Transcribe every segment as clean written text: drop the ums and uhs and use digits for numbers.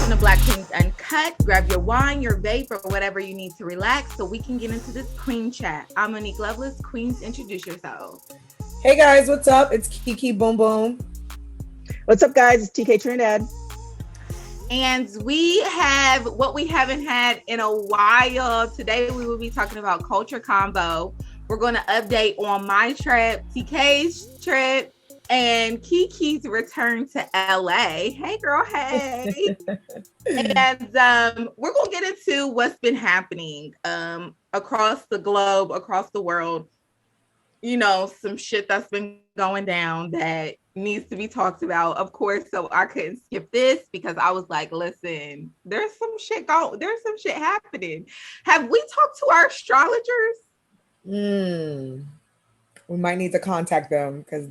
Welcome to Black Queens Uncut. Grab your wine, your vape, or whatever you need to relax so we can get into this queen chat. I'm Monique Lovelace. Queens, introduce yourselves. Hey guys, what's up? It's Kiki Boom Boom. What's up, guys? It's TK Trinidad. And we have what we haven't had in a while. Today we will be talking about culture combo. We're going to update on my trip, TK's trip, and Kiki's return to LA. Hey girl, hey. And we're going to get into what's been happening across the globe, across the world. You know, some shit that's been going down that needs to be talked about, of course. So I couldn't skip this because I was like, listen, there's some shit happening. Have we talked to our astrologers? We might need to contact them because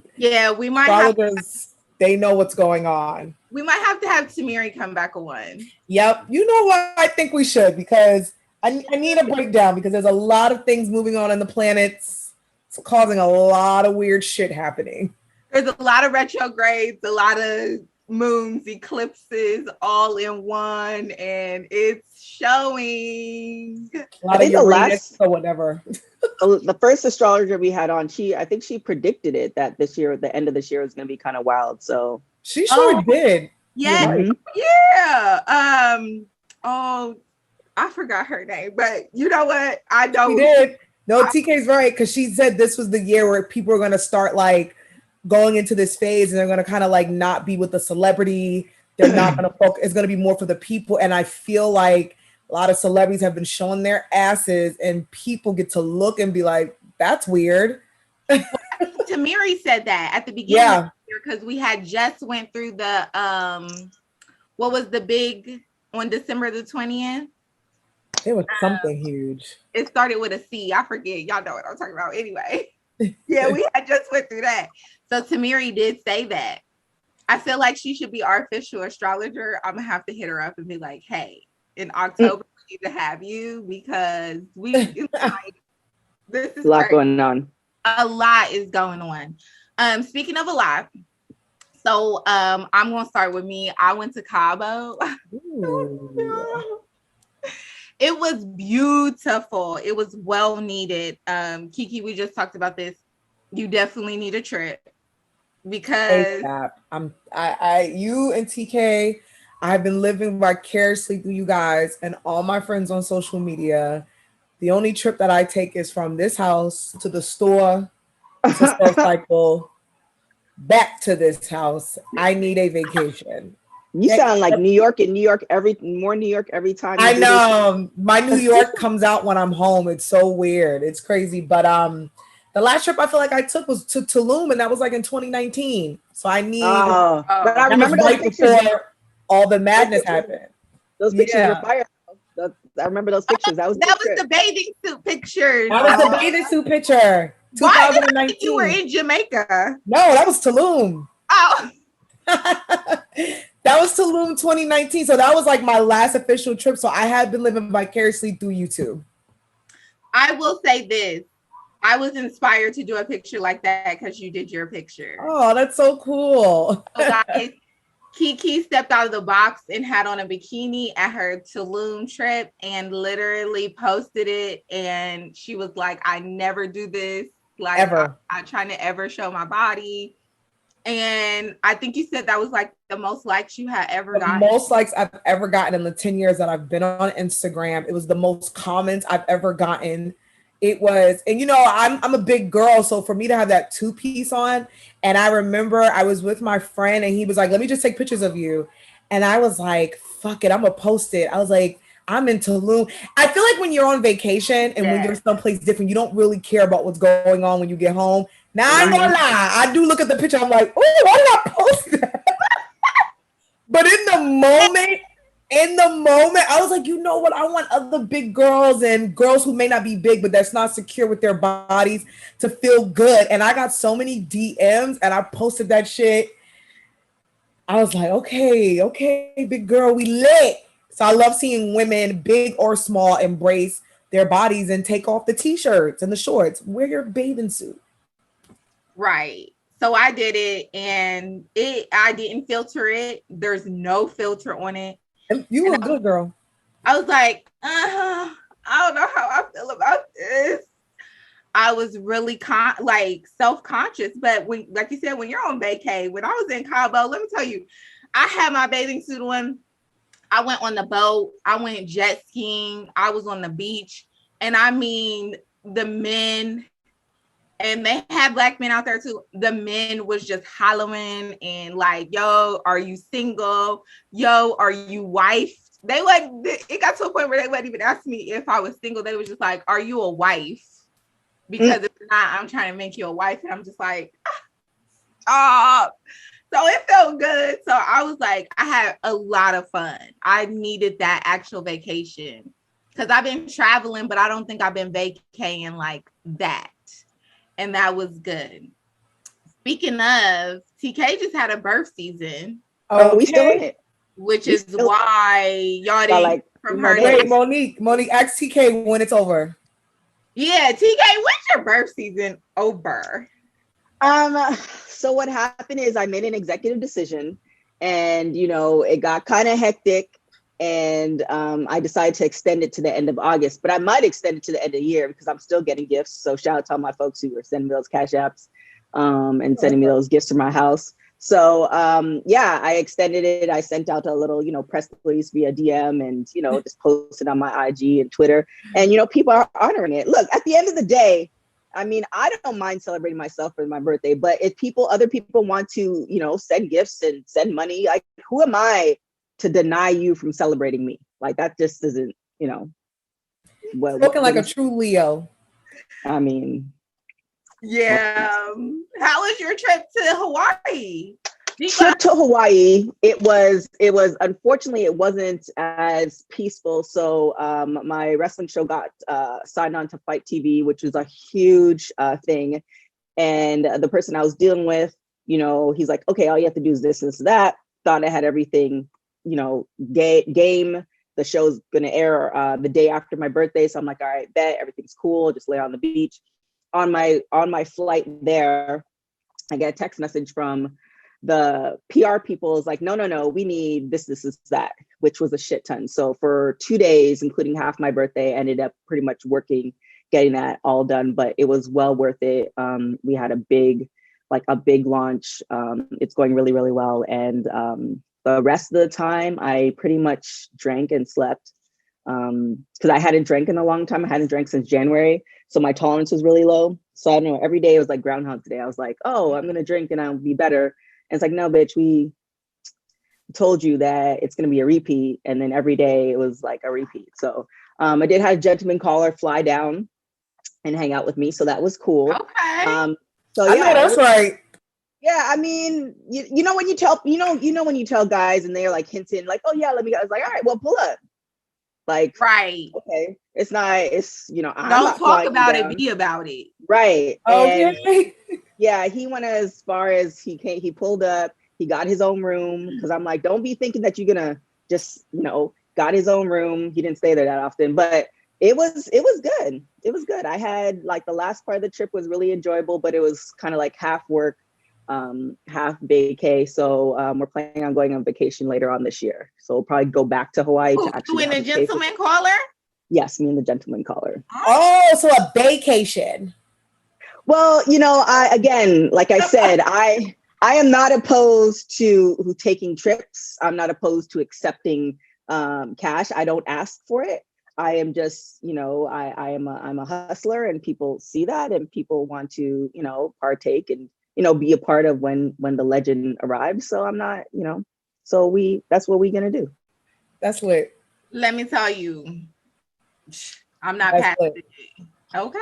we might astrologers, they know what's going on. We might have to have Tamiri come back on. Yep. You know what? I think we should, because I need a breakdown, because there's a lot of things moving on in the planets. It's causing a lot of weird shit happening. There's a lot of retrogrades, a lot of moons, eclipses, all in one, and it's showing. A lot of Uranus or whatever. The first astrologer we had on, I think she predicted it that this year, the end of this year, is going to be kind of wild. So she sure did. Yeah, mm-hmm. Yeah. I forgot her name, but you know what? I don't. She did. No, TK's right, because she said this was the year where people are going to start like going into this phase, and they're going to kind of like not be with the celebrity. They're not going to focus. It's going to be more for the people. And I feel like a lot of celebrities have been showing their asses, and people get to look and be like, that's weird. Tamiri said that at the beginning of the year, because we had just went through the, what was the big on December the 20th? It was something huge. It started with a C. I forget. Y'all know what I'm talking about. Anyway. Yeah, we had just went through that. So Tamiri did say that. I feel like she should be our official astrologer. I'm going to have to hit her up and be like, hey, in October, we need to have you, because this is a lot going on. A lot is going on. Speaking of a lot, so I'm going to start with me. I went to Cabo. It was beautiful. It was well needed. Kiki, we just talked about this. You definitely need a trip, because you and TK, I've been living vicariously through you guys and all my friends on social media. The only trip that I take is from this house to the store, to Soul Cycle, back to this house. I need a vacation. You sound like New York every time. I know. My New York comes out when I'm home. It's so weird. It's crazy. But the last trip I feel like I took was to Tulum, and that was like in 2019. So I need. But I remember right before all the madness happened. Those pictures were fire. I remember those pictures. That was the bathing suit picture. That was the bathing suit picture. 2019. Why did I think you were in Jamaica? No, that was Tulum. Oh. That was Tulum 2019. So that was like my last official trip. So I had been living vicariously through you two. I will say this. I was inspired to do a picture like that because you did your picture. Oh, that's so cool. So guys, Kiki stepped out of the box and had on a bikini at her Tulum trip and literally posted it. And she was like, I never do this. Like, ever. I'm not trying to ever show my body. And I think you said that was like the most likes you had ever gotten. The most likes I've ever gotten in the 10 years that I've been on Instagram. It was the most comments I've ever gotten. It was, and you know, I'm a big girl. So for me to have that 2-piece on, and I remember I was with my friend and he was like, let me just take pictures of you. And I was like, fuck it, I'm gonna post it. I was like, I'm in Tulum. I feel like when you're on vacation and when you're someplace different, you don't really care about what's going on when you get home. Now, I ain't gonna lie, I do look at the picture, I'm like, oh, why did I post that? But in the moment, I was like, you know what? I want other big girls and girls who may not be big, but that's not secure with their bodies to feel good. And I got so many DMs and I posted that shit. I was like, okay, big girl, we lit. So I love seeing women, big or small, embrace their bodies and take off the t-shirts and the shorts. Wear your bathing suit. Right. So I did it and I didn't filter it. There's no filter on it. You a good girl. I was like, I don't know how I feel about this. I was really self-conscious, but when, like you said, when you're on vacay, when I was in Cabo, let me tell you, I had my bathing suit on. I went on the boat. I went jet skiing. I was on the beach, and I mean, the men, and they had black men out there too. The men was just hollering and like, "Yo, are you single? Yo, are you wife?" They wasn't. It got to a point where they wouldn't even ask me if I was single. They was just like, "Are you a wife?" Because if not, I'm trying to make you a wife, and I'm just like, ah. So it felt good. So I was like, I had a lot of fun. I needed that actual vacation because I've been traveling, but I don't think I've been vacating like that. And that was good. Speaking of, TK just had a birth season. Oh, we still in it. Which is why y'all didn't like from her. Wait, Monique, ask TK when it's over. Yeah, TK, when's your birth season over? So what happened is I made an executive decision, and it got kind of hectic, and I decided to extend it to the end of August, but I might extend it to the end of the year because I'm still getting gifts. So shout out to all my folks who are sending me those cash apps and sending me those gifts to my house. So I extended it. I sent out a little, press release via DM and, just posted on my IG and Twitter. And, people are honoring it. Look, at the end of the day, I mean, I don't mind celebrating myself for my birthday, but if other people want to, send gifts and send money, like, who am I to deny you from celebrating me? Like, that just isn't, looking like a true Leo. I mean, yeah. How was your trip to Hawaii? Trip to Hawaii, it was unfortunately it wasn't as peaceful. So my wrestling show got signed on to Fight TV, which was a huge thing. And the person I was dealing with, he's like, okay, all you have to do is this and that. Thought I had everything, game. The show's gonna air the day after my birthday. So I'm like, all right, bet everything's cool. Just lay on the beach. On my flight there, I get a text message from the PR people is like, no, we need this, that, which was a shit ton. So for 2 days, including half my birthday, I ended up pretty much getting that all done, but it was well worth it. We had a big launch. It's going really, really well. And the rest of the time I pretty much drank and slept because I hadn't drank in a long time. I hadn't drank since January. So my tolerance was really low. So I don't know, every day it was like Groundhog Day. I was like, oh, I'm going to drink and I'll be better. And it's like, no, bitch, we told you that it's going to be a repeat. And then every day it was like a repeat. So I did have a gentleman caller fly down and hang out with me. So that was cool. Okay. So yeah, I know that's right. Yeah, I mean, you know when you tell when you tell guys and they're like hinting like, oh yeah, let me go. I was like, all right, well, pull up. Like, right. Okay. It's I'm don't not talk about it, be about it. Right. Okay. Yeah, he went as far as he came. He pulled up, he got his own room. Cause I'm like, don't be thinking that you're gonna just, got his own room. He didn't stay there that often, but it was good. It was good. I had like the last part of the trip was really enjoyable, but it was kind of like half work, half vacay. So we're planning on going on vacation later on this year. So we'll probably go back to Hawaii to actually. You and the gentleman caller? Yes, me and the gentleman caller. Oh, so a vacation. Well, like I said, I am not opposed to taking trips. I'm not opposed to accepting cash. I don't ask for it. I am just, I'm a hustler, and people see that, and people want to, partake and, be a part of when the legend arrives. So I'm not, that's what we're going to do. That's lit. Let me tell you, I'm not past it. Okay.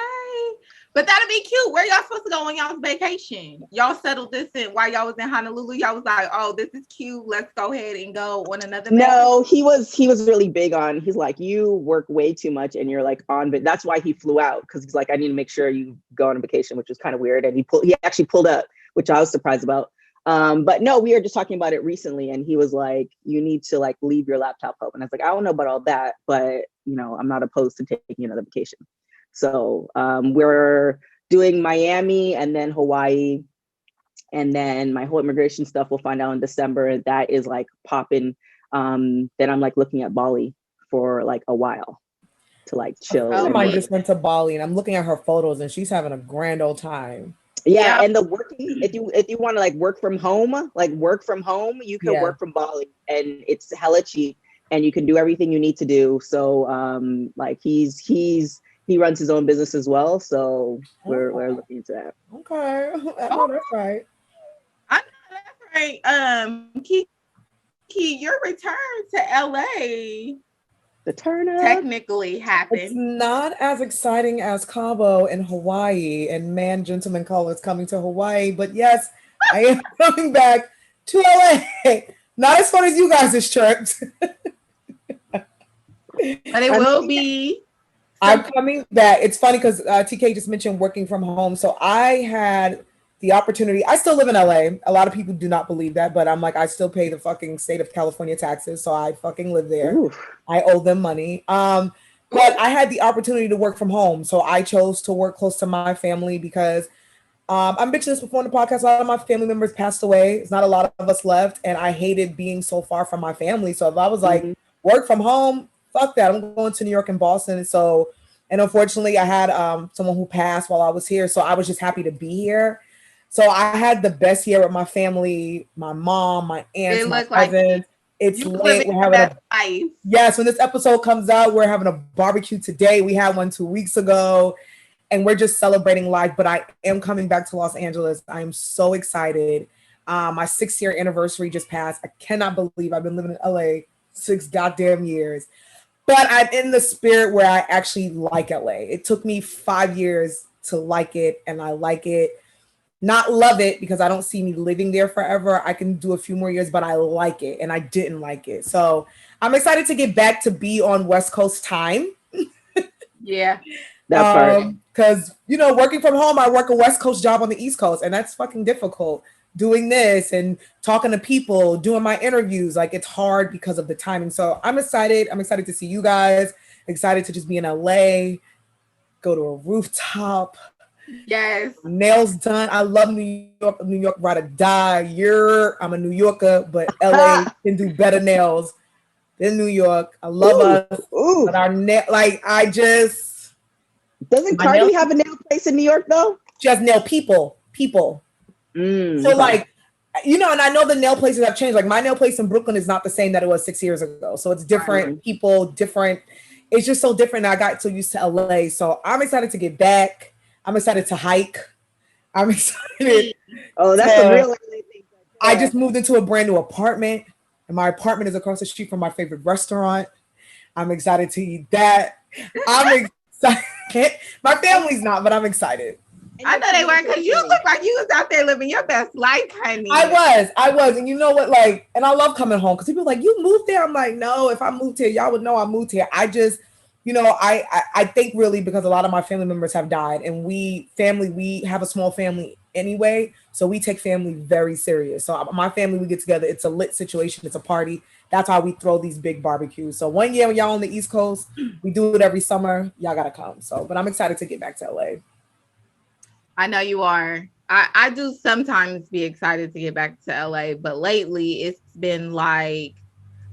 But that'd be cute. Where y'all supposed to go on y'all's vacation? Y'all settled this in while y'all was in Honolulu. Y'all was like, oh, this is cute. Let's go ahead and go on another vacation. No, he was really big on, he's like, you work way too much and you're like on, but that's why he flew out. Cause he's like, I need to make sure you go on a vacation, which was kind of weird. And he actually pulled up, which I was surprised about. But no, we were just talking about it recently. And he was like, you need to like leave your laptop home. And I was like, I don't know about all that, but I'm not opposed to taking another vacation. So we're doing Miami and then Hawaii, and then my whole immigration stuff we'll find out in December. That is like popping then I'm like looking at Bali for like a while to like chill. I And just went to Bali and I'm looking at her photos and she's having a grand old time. Yeah, and the working, if you want to like work from home, you can work from Bali and it's hella cheap and you can do everything you need to do. So like he runs his own business as well. So we're looking into that. Okay. I know that's right. I know that's right. Kiki, your return to LA. The turn up technically happened. It's not as exciting as Cabo in Hawaii and Gentleman Call is coming to Hawaii, but yes, I am coming back to LA. Not as fun as you guys' trips. But it will be. I'm coming back. It's funny because TK just mentioned working from home. So I had the opportunity. I still live in LA. A lot of people do not believe that, but I'm like, I still pay the fucking state of California taxes. So I fucking live there. Ooh. I owe them money. But I had the opportunity to work from home. So I chose to work close to my family because I mentioned this before in the podcast. A lot of my family members passed away. It's not a lot of us left. And I hated being so far from my family. So if I was like, work from home, fuck that. I'm going to New York and Boston. And unfortunately, I had someone who passed while I was here. So I was just happy to be here. So I had the best year with my family, my mom, my aunts, my cousins. It's lit. We're having yes, when this episode comes out, we're having a barbecue today. We had one 2 weeks ago, and we're just celebrating life. But I am coming back to Los Angeles. I am so excited. My 6-year anniversary just passed. I cannot believe I've been living in LA 6 goddamn years. But I'm in the spirit where I actually like LA. It took me 5 years to like it, and I like it. Not love it because I don't see me living there forever. I can do a few more years, but I like it, and I didn't like it. So I'm excited to get back to be on West Coast time. Yeah. That part. Because, working from home, I work a West Coast job on the East Coast, and that's fucking difficult. Doing this and talking to people, doing my interviews, like it's hard because of the timing. So I'm excited. I'm excited to see you guys. Excited to just be in LA, go to a rooftop. Yes. Nails done. I love New York. New York, ride or die. I'm a New Yorker, but LA can do better nails than New York. I love us. But our doesn't Cardi have a nail place in New York though? She has nail people. So and I know the nail places have changed. Like my nail place in Brooklyn is not the same that it was 6 years ago. So it's different people, different. It's just so different. I got so used to LA. So I'm excited to get back. I'm excited to hike. I'm excited. Oh, that's the real LA thing. I just moved into a brand new apartment, and my apartment is across the street from my favorite restaurant. I'm excited to eat that. I'm excited. My family's not, but I'm excited. I know they were because you look like you was out there living your best life, honey. I was. And you know what? And I love coming home because people are like, you moved there? I'm like, no, if I moved here, y'all would know I moved here. I just, I think really because a lot of my family members have died and we have a small family anyway. So we take family very serious. So my family, we get together. It's a lit situation. It's a party. That's how we throw these big barbecues. So one year when y'all on the East Coast, we do it every summer. Y'all got to come. But I'm excited to get back to LA. I know you are. I do sometimes be excited to get back to LA, but lately it's been like,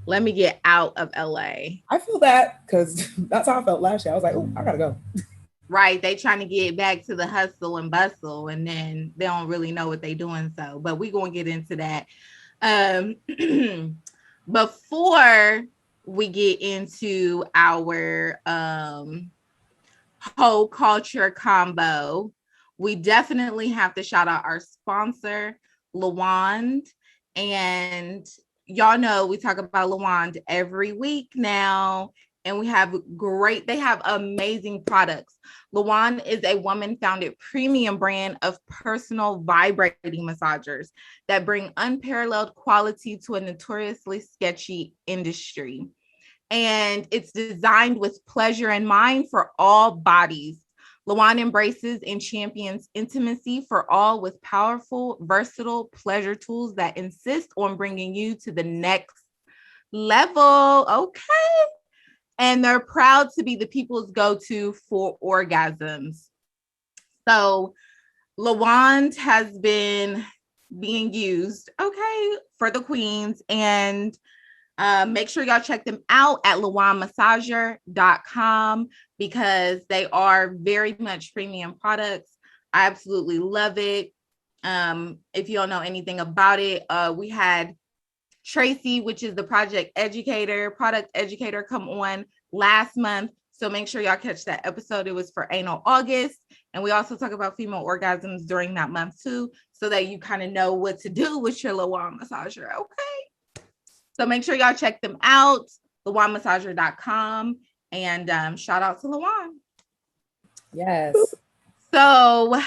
let me get out of LA. I feel that because that's how I felt last year. I was like, oh, I gotta go. Right. They trying to get back to the hustle and bustle, and then they don't really know what they doing. So, but we're going to get into that. Before we get into our whole culture combo, we definitely have to shout out our sponsor, Lawand. And y'all know we talk about Lawand every week now, and they have amazing products. Lawand is a woman-founded premium brand of personal vibrating massagers that bring unparalleled quality to a notoriously sketchy industry. And it's designed with pleasure in mind for all bodies. Lawand embraces and champions intimacy for all with powerful, versatile pleasure tools that insist on bringing you to the next level. Okay. And they're proud to be the people's go-to for orgasms. So Lawand has been being used, for the queens. And Make sure y'all check them out at lawanmassager.com because they are very much premium products. I absolutely love it. If you don't know anything about it, we had Tracy, which is the product educator, come on last month. So make sure y'all catch that episode. It was for Anal August. And we also talk about female orgasms during that month too, so that you kind of know what to do with your Lawan massager. Okay. So make sure y'all check them out, lawanmassager.com. And shout out to Lawan. Yes. So,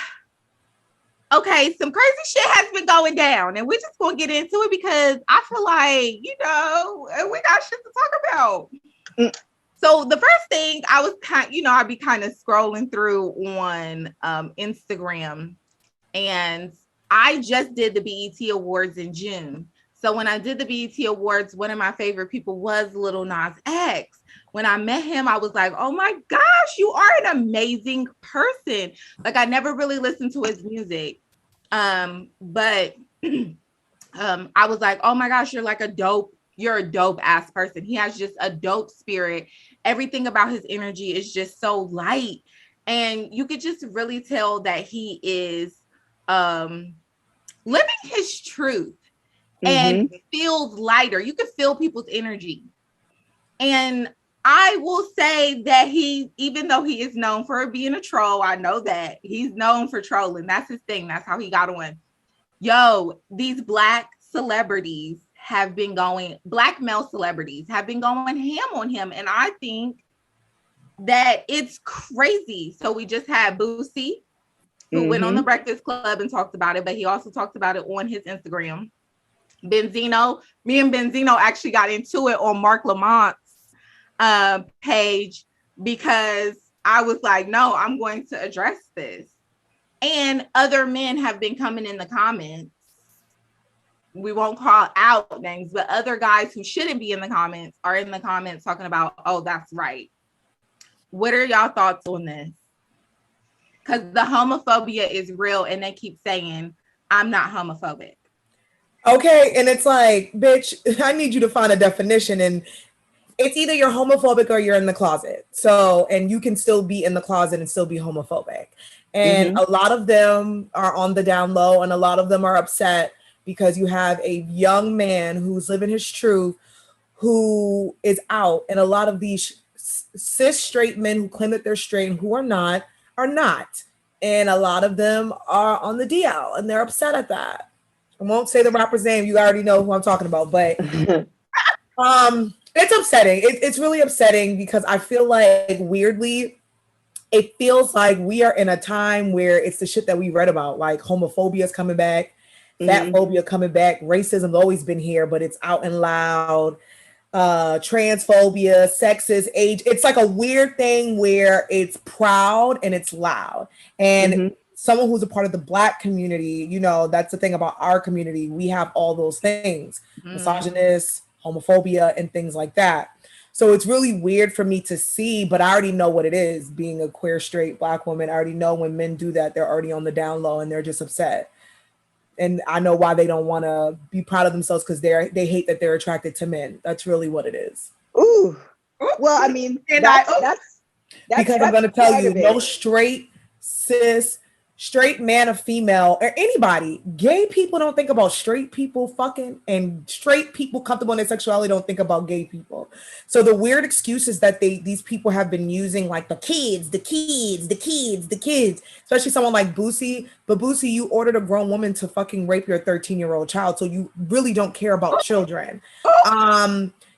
okay, some crazy shit has been going down, and we're just gonna get into it because I feel like, we got shit to talk about. So the first thing I was I'd be kind of scrolling through on Instagram, and I just did the BET Awards in June. So when I did the BET Awards, one of my favorite people was Lil Nas X. When I met him, I was like, oh my gosh, you are an amazing person. Like, I never really listened to his music. But I was like, oh my gosh, you're a dope ass person. He has just a dope spirit. Everything about his energy is just so light. And you could just really tell that he is living his truth and feels lighter. You can feel people's energy. And I will say that even though he is known for being a troll, I know that he's known for trolling. That's his thing. That's how he got on. Yo, these black male celebrities have been going ham on him. And I think that it's crazy. So we just had Boosie, who went on the Breakfast Club and talked about it, but he also talked about it on his Instagram. Benzino, me and Benzino actually got into it on Mark Lamont's page because I was like, no, I'm going to address this. And other men have been coming in the comments. We won't call out names, but other guys who shouldn't be in the comments are in the comments talking about, oh, that's right. What are y'all thoughts on this? Because the homophobia is real, and they keep saying, I'm not homophobic. Okay, and it's like, bitch, I need you to find a definition, and it's either you're homophobic or you're in the closet. So, and you can still be in the closet and still be homophobic. And a lot of them are on the down low, and a lot of them are upset because you have a young man who's living his truth, who is out. And a lot of these cis straight men who claim that they're straight and who are not. And a lot of them are on the DL, and they're upset at that. I won't say the rapper's name. You already know who I'm talking about, but it's upsetting. It's really upsetting because I feel like, weirdly, it feels like we are in a time where it's the shit that we read about, like homophobia is coming back, fat phobia coming back, racism's always been here, but it's out and loud. Transphobia, sexist, age. It's like a weird thing where it's proud and it's loud. And someone who's a part of the Black community, that's the thing about our community. We have all those things, misogynist, homophobia, and things like that. So it's really weird for me to see, but I already know what it is, being a queer, straight Black woman. I already know when men do that, they're already on the down low and they're just upset. And I know why they don't want to be proud of themselves, because they hate that they're attracted to men. That's really what it is. Ooh. Well, I mean, that's because I'm going to tell you, no straight, cis, straight man or female or anybody, gay people don't think about straight people fucking, and straight people comfortable in their sexuality don't think about gay people. So the weird excuses that these people have been using, like the kids, especially someone like Boosie. But Boosie, you ordered a grown woman to fucking rape your 13-year-old child, so you really don't care about children.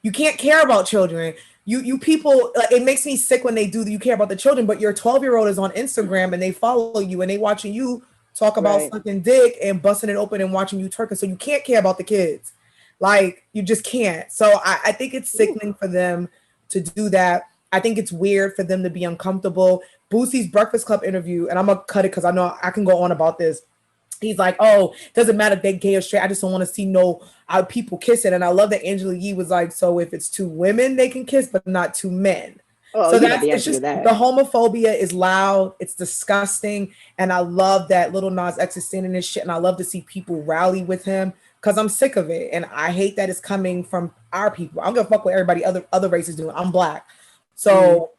You can't care about children. You people, it makes me sick when they do that. You care about the children, but your 12-year-old is on Instagram and they follow you and they watching you talk about sucking dick and busting it open and watching you twerking. So you can't care about the kids. Like, you just can't. So I think it's sickening for them to do that. I think it's weird for them to be uncomfortable. Boosie's Breakfast Club interview, and I'm gonna cut it because I know I can go on about this. He's like, oh, doesn't matter if they're gay or straight. I just don't want to see people kissing. And I love that Angela Yee was like, so if it's two women, they can kiss, but not two men. Oh, so it's just the homophobia is loud. It's disgusting. And I love that Lil Nas X is standing this shit. And I love to see people rally with him because I'm sick of it. And I hate that it's coming from our people. I don't give a fuck what everybody other races do. I'm Black. So,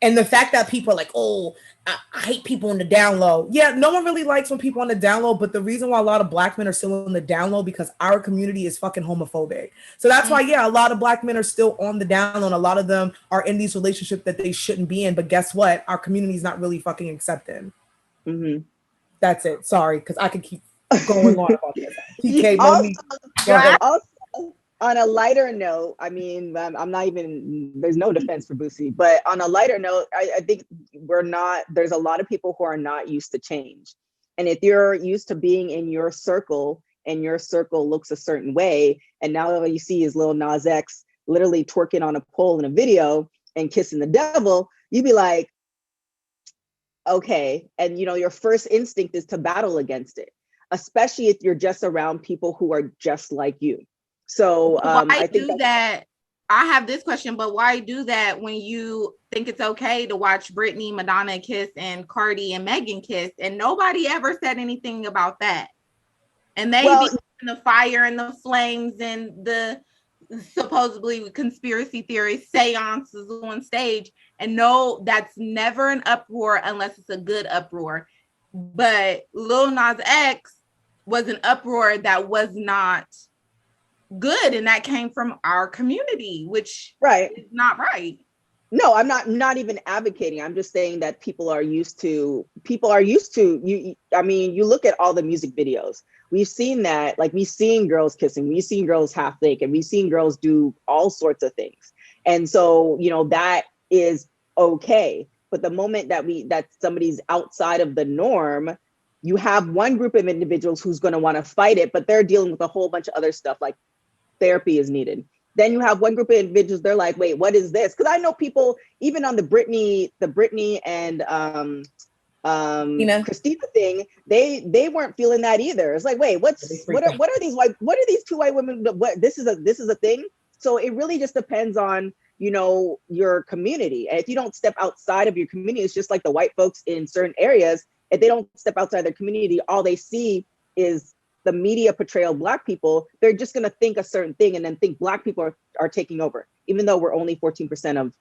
and the fact that people are like, oh, I hate people on the down low. Yeah, no one really likes when people on the down low, but the reason why a lot of Black men are still on the down low because our community is fucking homophobic. So that's why, yeah, a lot of Black men are still on the down low, and a lot of them are in these relationships that they shouldn't be in. But guess what? Our community is not really fucking accepting. That's it. Sorry, because I could keep going on about this. TK, also, on a lighter note, I mean, I'm not even, there's no defense for Boosie, but on a lighter note, I think there's a lot of people who are not used to change. And if you're used to being in your circle and your circle looks a certain way, and now all you see is Lil Nas X literally twerking on a pole in a video and kissing the devil, you'd be like, okay. And your first instinct is to battle against it, especially if you're just around people who are just like you. So I think that. I have this question, but why do that when you think it's okay to watch Britney, Madonna kiss and Cardi and Megan kiss, and nobody ever said anything about that? And they be in the fire and the flames and the supposedly conspiracy theories, seances on stage, and no, that's never an uproar unless it's a good uproar. But Lil Nas X was an uproar that was not good, and that came from our community, which is not right. No, I'm not even advocating. I'm just saying that people are used to you. I mean, you look at all the music videos. We've seen that, like we've seen girls kissing, we've seen girls half naked, we've seen girls do all sorts of things. And so, that is okay. But the moment that somebody's outside of the norm, you have one group of individuals who's going to want to fight it, but they're dealing with a whole bunch of other stuff, like therapy is needed. Then you have one group of individuals, they're like, wait, what is this? Because I know people, even on the Britney and Christina thing, they weren't feeling that either. It's like, wait, what are these two white women? What this is a thing. So it really just depends on your community. And if you don't step outside of your community, it's just like the white folks in certain areas. If they don't step outside their community, all they see is the media portrayal of Black people. They're just going to think a certain thing and then think Black people are taking over, even though we're only 14% of,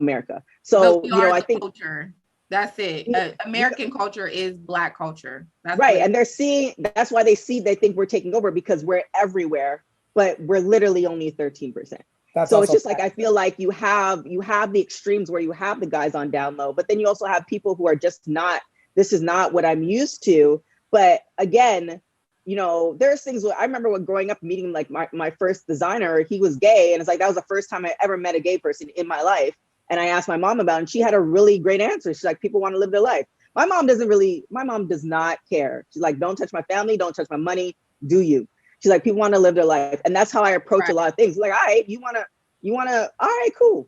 America. So, I think culture. That's it. American culture is Black culture. That's right. And that's why they think we're taking over, because we're everywhere, but we're literally only 13%. So it's just like, I feel like you have the extremes where you have the guys on down low, but then you also have people who are just not, this is not what I'm used to. But again, there's things where I remember when growing up meeting like my first designer, he was gay. And it's like, that was the first time I ever met a gay person in my life. And I asked my mom about it, and she had a really great answer. She's like, people want to live their life. My mom does not care. She's like, don't touch my family, don't touch my money, do you? She's like, people want to live their life. And that's how I approach a lot of things. Like, all right, you wanna, all right, cool.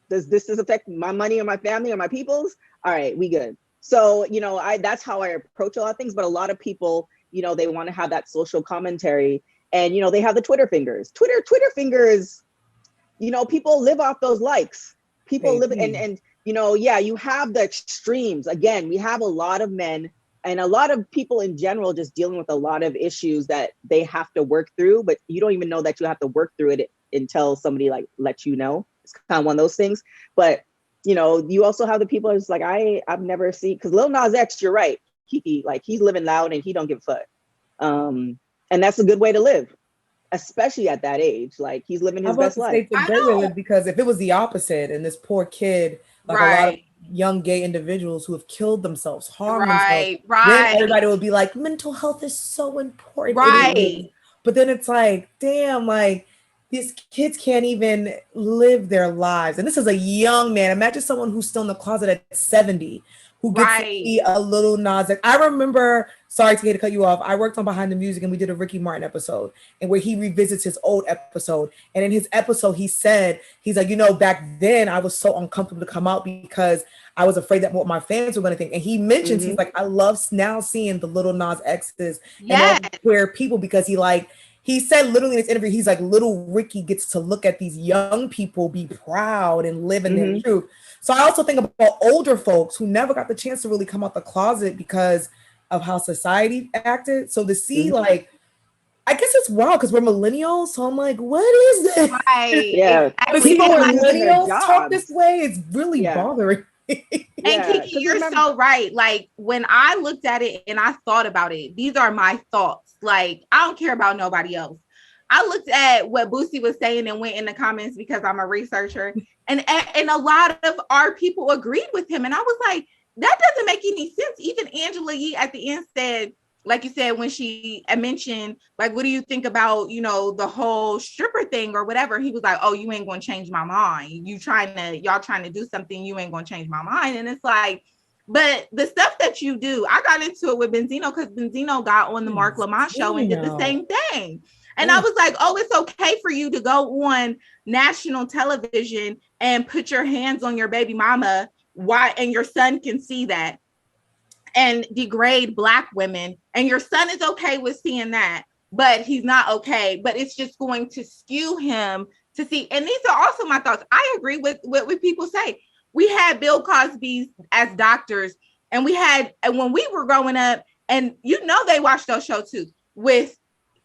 Does this affect my money or my family or my people's? All right, we good. So, that's how I approach a lot of things. But a lot of people, they want to have that social commentary, and, they have the Twitter fingers. Twitter fingers, people live off those likes. People live and you have the extremes. Again, we have a lot of men and a lot of people in general just dealing with a lot of issues that they have to work through, but you don't even know that you have to work through it until somebody like lets you know. It's kind of one of those things. But you also have the people who's like, I've never seen, because Lil Nas X, you're right, Kiki, like he's living loud and he don't give a fuck. And that's a good way to live, especially at that age. Like, he's living his best life. Because if it was the opposite and this poor kid, like a lot of young gay individuals who have killed themselves, harmed themselves, then everybody would be like, mental health is so important. But then it's like, damn, like these kids can't even live their lives. And this is a young man. Imagine someone who's still in the closet at 70 who gets to see a Lil Nas X. I remember, sorry to cut you off, I worked on Behind the Music and we did a Ricky Martin episode, and where he revisits his old episode. And in his episode, he's like, back then I was so uncomfortable to come out because I was afraid that what my fans were going to think. And he mentions, he's like, I love now seeing the Lil Nas X's and all the queer people, because he said literally in this interview, he's like, little Ricky gets to look at these young people be proud and live in their truth. So I also think about older folks who never got the chance to really come out the closet because of how society acted. So to see I guess it's wild because we're millennials, so I'm like, what is this? Right. Yeah. Exactly. People When are losing their millennials talk jobs. this way, it's really bothering me. And Yeah, Kiki, 'cause you're remember- so right. Like when I looked at it and I thought about it, these are my thoughts. Like I don't care about nobody else. I looked at what Boosie was saying and went in the comments because I'm a researcher, and a lot of our people agreed with him. And I was like, that doesn't make any sense. Even Angela Yee at the end said, like you said, when she mentioned, like, what do you think about, you know, the whole stripper thing or whatever? He was like, oh, you ain't gonna change my mind. Y'all trying to do something, you ain't gonna change my mind. And it's like, but the stuff that you do, I got into it with Benzino because Benzino got on the Mark Lamont show and did the same thing. And I was like, oh, it's okay for you to go on national television and put your hands on your baby mama. Why? And your son can see that and degrade Black women. And your son is okay with seeing that, but he's not okay. But it's just going to skew him to see. And these are also my thoughts. I agree with what people say. We had Bill Cosby as doctors, and when we were growing up, and you know they watched those shows too, with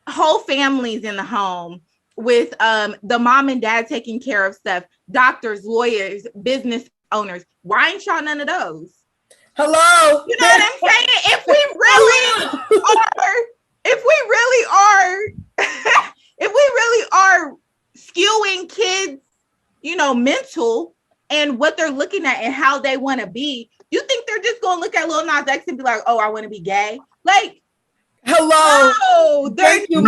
whole families in the home, with the mom and dad taking care of stuff, doctors, lawyers, business owners. Why ain't y'all none of those? Hello. You know what I'm saying? If we really are skewing kids, you know, mental and what they're looking at and how they want to be, you think they're just gonna look at Lil Nas X and be like, oh, I want to be gay? Like, hello. No, Thank you,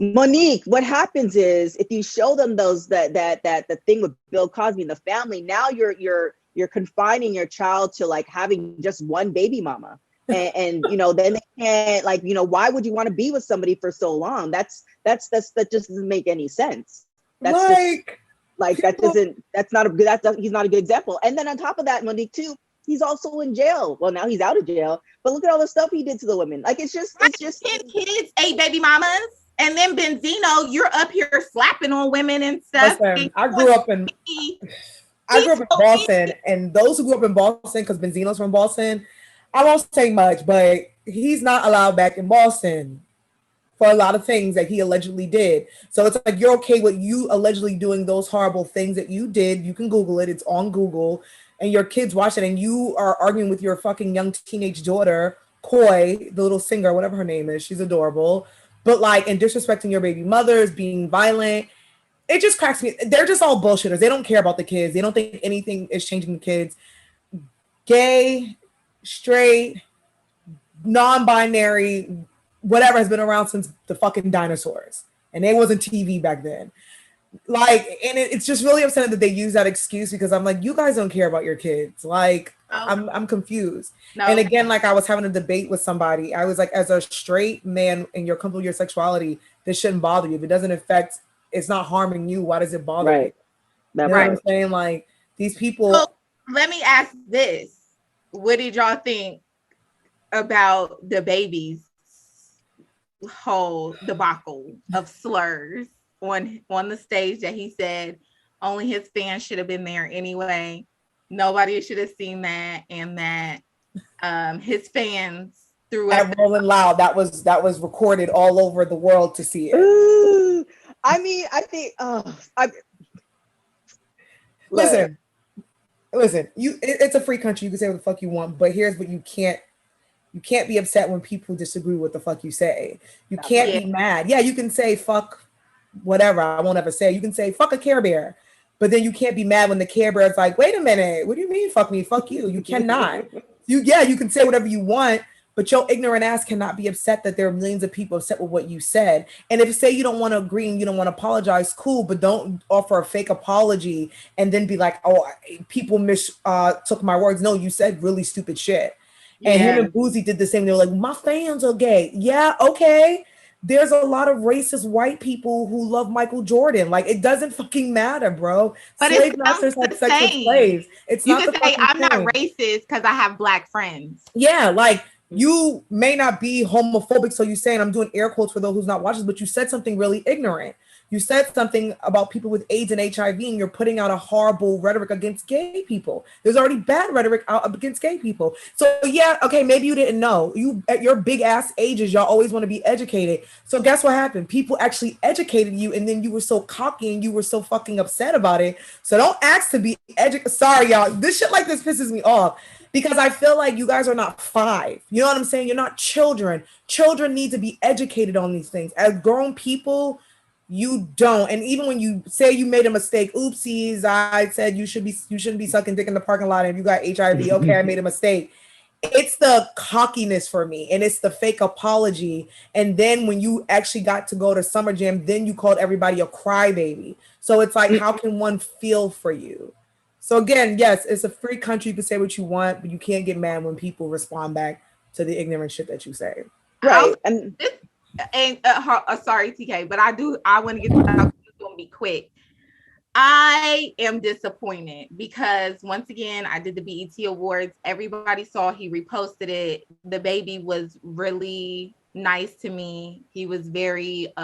Monique. What happens is if you show them the thing with Bill Cosby and the family, now you're confining your child to like having just one baby mama. And you know, then they can't, like, you know, why would you want to be with somebody for so long? That just doesn't make any sense. That's he's not a good example. And then on top of that, Monique too, he's also in jail. Well, now he's out of jail, but look at all the stuff he did to the women. Like it's just 10 kids, 8 baby mamas, and then Benzino, you're up here slapping on women and stuff. Listen, I grew up in Boston, and those who grew up in Boston, because Benzino's from Boston, I won't say much, but he's not allowed back in Boston for a lot of things that he allegedly did. So it's like, you're okay with you allegedly doing those horrible things that you did. You can Google it. It's on Google. And your kids watch it, and you are arguing with your fucking young teenage daughter, Koi, the little singer, whatever her name is. She's adorable. But like, and disrespecting your baby mothers, being violent. It just cracks me. They're just all bullshitters. They don't care about the kids. They don't think anything is changing the kids. Gay, straight, non-binary, whatever has been around since the fucking dinosaurs. And there wasn't TV back then. Like, and it's just really upsetting that they use that excuse, because I'm like, you guys don't care about your kids. Like, I'm confused. No. And again, like I was having a debate with somebody. I was like, as a straight man and you're comfortable with your sexuality, this shouldn't bother you. If it doesn't affect, it's not harming you, why does it bother you? You know what I'm saying? Like, these people. So, let me ask this. What did y'all think about the baby's whole debacle of slurs on the stage, that he said only his fans should have been there anyway? Nobody should have seen that, and that his fans threw at Rolling Loud. That was recorded all over the world to see it. Ooh, I mean, I think. Listen. It's a free country. You can say what the fuck you want, but here's what you can't. You can't be upset when people disagree with the fuck you say. You can't be mad. Yeah, you can say fuck whatever. I won't ever say. You can say fuck a Care Bear, but then you can't be mad when the Care Bear is like, wait a minute, what do you mean fuck me? Fuck you. You cannot. You can say whatever you want, but your ignorant ass cannot be upset that there are millions of people upset with what you said. And if say you don't want to agree and you don't want to apologize, cool, but don't offer a fake apology and then be like, oh, people took my words. No, you said really stupid shit. And him and Boosie did the same. They were like, my fans are gay. Yeah, okay. There's a lot of racist white people who love Michael Jordan. Like, it doesn't fucking matter, bro. But slave masters had sex with slaves. It's you not can the say I'm thing. not racist because I have Black friends. Yeah, like, you may not be homophobic, so you're saying, I'm doing air quotes for those who's not watching, but you said something really ignorant. You said something about people with AIDS and HIV, and you're putting out a horrible rhetoric against gay people. There's already bad rhetoric out against gay people. So yeah, okay, maybe you didn't know. You at your big ass ages, y'all always want to be educated. So guess what happened? People actually educated you, and then you were so cocky and you were so fucking upset about it. So don't ask to be educated. Sorry, y'all. This shit like this pisses me off. Because I feel like you guys are not 5. You know what I'm saying? You're not children. Children need to be educated on these things. As grown people, you don't. And even when you say you made a mistake, oopsies, I said you shouldn't be sucking dick in the parking lot and you got HIV. Okay, I made a mistake. It's the cockiness for me, and it's the fake apology. And then when you actually got to go to Summer Jam, then you called everybody a crybaby. So it's like, how can one feel for you? So again, yes, it's a free country. You can say what you want, but you can't get mad when people respond back to the ignorant shit that you say. Right. Sorry, TK, but I want to get to that. It's going to be quick. I am disappointed because once again, I did the BET Awards. Everybody saw, he reposted it. The baby was really nice to me. He was very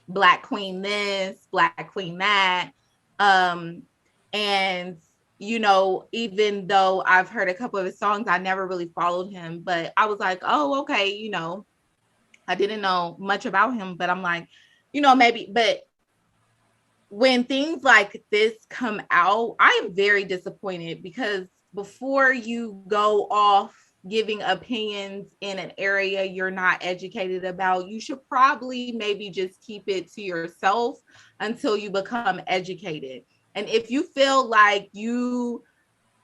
Black Queen this, Black Queen that. And, you know, even though I've heard a couple of his songs, I never really followed him. But I was like, oh, okay, you know, I didn't know much about him. But I'm like, you know, maybe. But when things like this come out, I am very disappointed because before you go off giving opinions in an area you're not educated about, you should probably maybe just keep it to yourself until you become educated. And if you feel like you